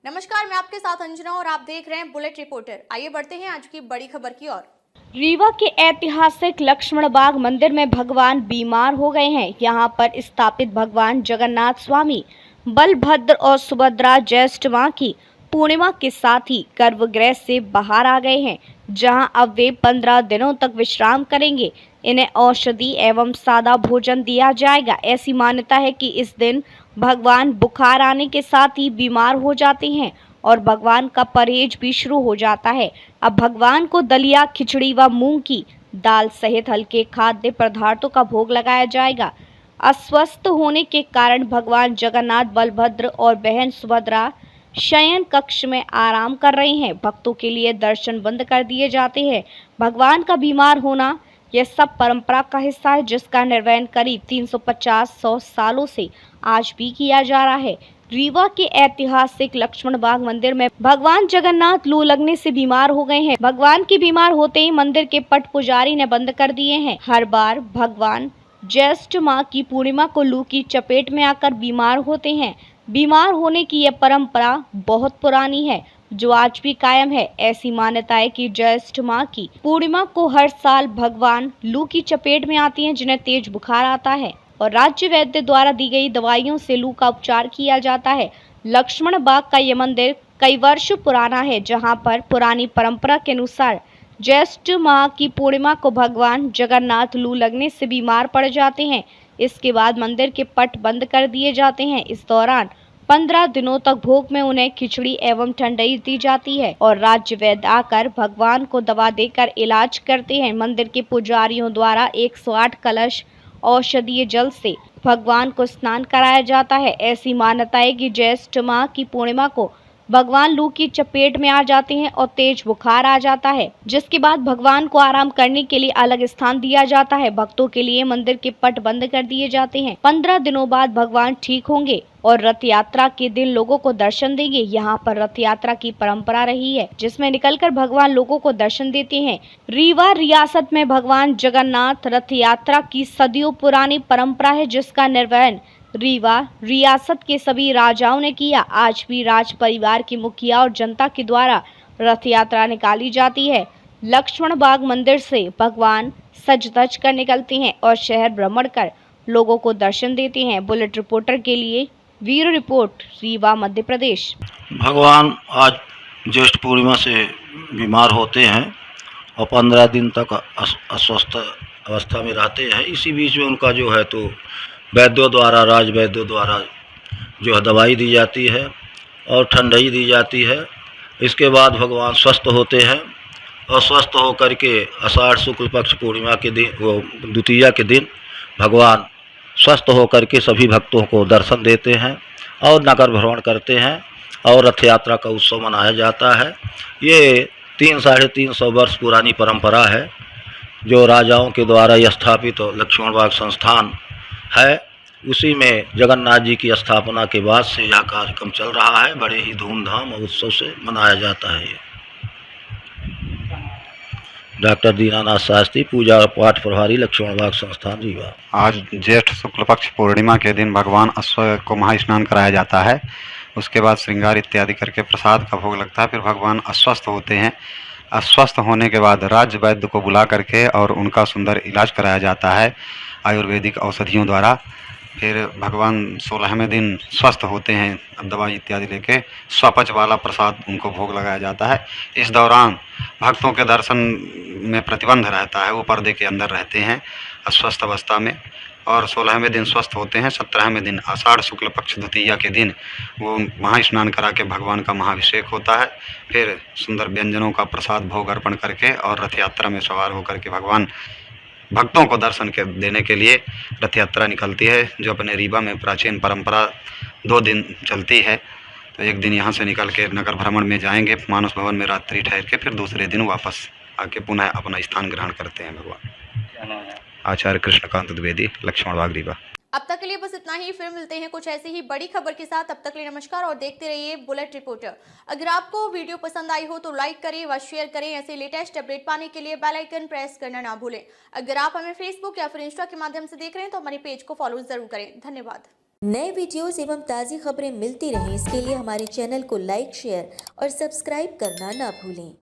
नमस्कार, मैं आपके साथ अंजना और आप देख रहे हैं बुलेट रिपोर्टर। आइए बढ़ते हैं आज की बड़ी खबर की ओर। रीवा के ऐतिहासिक लक्ष्मण बाग मंदिर में भगवान बीमार हो गए हैं। यहां पर स्थापित भगवान जगन्नाथ स्वामी बलभद्र और सुभद्रा ज्येष्ठ माह की पूर्णिमा के साथ ही गर्भगृह से बाहर आ गए हैं, जहां अब वे 15 दिनों तक विश्राम करेंगे। इन्हें औषधि एवं सादा भोजन दिया जाएगा। ऐसी मान्यता है कि इस दिन भगवान बुखार आने के साथ ही बीमार हो जाते हैं और भगवान का परहेज भी शुरू हो जाता है। अब भगवान को दलिया, खिचड़ी व मूंग की दाल सहित हल्के खाद्य पदार्थों का भोग लगाया जाएगा। अस्वस्थ होने के कारण भगवान जगन्नाथ, बलभद्र और बहन सुभद्रा शयन कक्ष में आराम कर रहे हैं। भक्तों के लिए दर्शन बंद कर दिए जाते हैं। भगवान का बीमार होना यह सब परंपरा का हिस्सा है, जिसका निर्वहन करीब 350-100 सालों से आज भी किया जा रहा है। रीवा के ऐतिहासिक लक्ष्मण बाग मंदिर में भगवान जगन्नाथ लू लगने से बीमार हो गए हैं। भगवान के बीमार होते ही मंदिर के पट पुजारी ने बंद कर दिए हैं। हर बार भगवान ज्येष्ठ माह की पूर्णिमा को लू की चपेट में आकर बीमार होते हैं। बीमार होने की यह परंपरा बहुत पुरानी है, जो आज भी कायम है। ऐसी मान्यता है कि ज्येष्ठ माह की पूर्णिमा को हर साल भगवान लू की चपेट में आती हैं, जिन्हें तेज बुखार आता है और राज्य वैद्य द्वारा दी गई दवाइयों से लू का उपचार किया जाता है। लक्ष्मण बाग का यह मंदिर कई वर्ष पुराना है, जहां पर पुरानी परंपरा के अनुसार ज्येष्ठ माह की पूर्णिमा को भगवान जगन्नाथ लू लगने से बीमार पड़ जाते हैं। इसके बाद मंदिर के पट बंद कर दिए जाते हैं। इस दौरान 15 दिनों तक भोग में उन्हें खिचड़ी एवं ठंडाई दी जाती है और राज्य वैद्य आकर भगवान को दवा देकर इलाज करते हैं। मंदिर के पुजारियों द्वारा 108 कलश औषधीय जल से भगवान को स्नान कराया जाता है। ऐसी मान्यता है कि ज्येष्ठ माह की पूर्णिमा को भगवान लू की चपेट में आ जाते हैं और तेज बुखार आ जाता है, जिसके बाद भगवान को आराम करने के लिए अलग स्थान दिया जाता है। भक्तों के लिए मंदिर के पट बंद कर दिए जाते हैं। 15 दिनों बाद भगवान ठीक होंगे और रथ यात्रा के दिन लोगों को दर्शन देंगे। यहाँ पर रथ यात्रा की परंपरा रही है, जिसमें निकलकर भगवान लोगों को दर्शन देते हैं। रीवा रियासत में भगवान जगन्नाथ रथ यात्रा की सदियों पुरानी परंपरा है, जिसका निर्वहन रीवा रियासत के सभी राजाओं ने किया। आज भी राज परिवार की मुखिया और जनता के द्वारा रथ यात्रा निकाली जाती है। लक्ष्मण बाग मंदिर से भगवान सज धज कर निकलते हैं और शहर भ्रमण कर लोगों को दर्शन देते हैं। बुलेट रिपोर्टर के लिए ब्यूरो रिपोर्ट, रीवा, मध्य प्रदेश। भगवान आज ज्येष्ठ पूर्णिमा से बीमार होते हैं और 15 दिन तक अस्वस्थ अवस्था में रहते हैं। इसी बीच में उनका जो है तो वैद्यों द्वारा, राज वैद्यों द्वारा जो है दवाई दी जाती है और ठंडाई दी जाती है। इसके बाद भगवान स्वस्थ होते हैं और स्वस्थ होकर के आषाढ़ शुक्ल पक्ष पूर्णिमा के दिन, वो द्वितीया के दिन भगवान स्वस्थ होकर के सभी भक्तों को दर्शन देते हैं और नगर भ्रमण करते हैं और रथ यात्रा का उत्सव मनाया जाता है। ये 300-350 वर्ष पुरानी परंपरा है, जो राजाओं के द्वारा स्थापित लक्ष्मण बाग संस्थान है। उसी में जगन्नाथ जी की स्थापना के बाद से यह कार्यक्रम चल रहा है। बड़े ही धूमधाम और उत्सव से मनाया जाता है। ये डॉक्टर दीनानाथ शास्त्री, पूजा और पाठ प्रभारी, लक्ष्मण बाग संस्थान, रीवा। आज ज्येष्ठ शुक्ल पक्ष पूर्णिमा के दिन भगवान अश्व को महास्नान कराया जाता है। उसके बाद श्रृंगार इत्यादि करके प्रसाद का भोग लगता है। फिर भगवान अस्वस्थ होते हैं। अस्वस्थ होने के बाद राज्य वैद्य को बुला करके और उनका सुंदर इलाज कराया जाता है आयुर्वेदिक औषधियों द्वारा। फिर भगवान 16वें दिन स्वस्थ होते हैं। अब दवाई इत्यादि लेके स्वपच वाला प्रसाद उनको भोग लगाया जाता है। इस दौरान भक्तों के दर्शन में प्रतिबंध रहता है, वो पर्दे के अंदर रहते हैं अस्वस्थ अवस्था में। और 16वें दिन स्वस्थ होते हैं। 17वें दिन आषाढ़ शुक्ल पक्ष द्वितीया के दिन वो महास्नान करा के भगवान का महाभिषेक होता है। फिर सुंदर व्यंजनों का प्रसाद भोग अर्पण करके और रथ यात्रा में सवार होकर के भगवान भक्तों को दर्शन के देने के लिए रथ यात्रा निकलती है, जो अपने रीवा में प्राचीन परंपरा 2 दिन चलती है। तो एक दिन यहाँ से निकल के नगर भ्रमण में जाएंगे, मानस भवन में रात्रि ठहर के फिर दूसरे दिन वापस आके पुनः अपना स्थान ग्रहण करते हैं। भगवान आचार्य कृष्णकांत द्विवेदी, लक्ष्मण बाग, रीवा। अब तक के लिए बस इतना ही। फिर मिलते हैं कुछ ऐसी ही बड़ी खबर के साथ। तब तक के लिए नमस्कार और देखते रहिए बुलेट रिपोर्टर। अगर आपको वीडियो पसंद आई हो तो लाइक करें व शेयर करें। ऐसे लेटेस्ट अपडेट पाने के लिए बेल आइकन प्रेस करना ना भूलें। अगर आप हमें फेसबुक या फिर इंस्टा के माध्यम से देख रहे हैं तो हमारे पेज को फॉलो जरूर करें। धन्यवाद। नए वीडियोस एवं ताज़ी खबरें मिलती रहें, इसके लिए हमारे चैनल को लाइक, शेयर और सब्सक्राइब करना ना भूलें।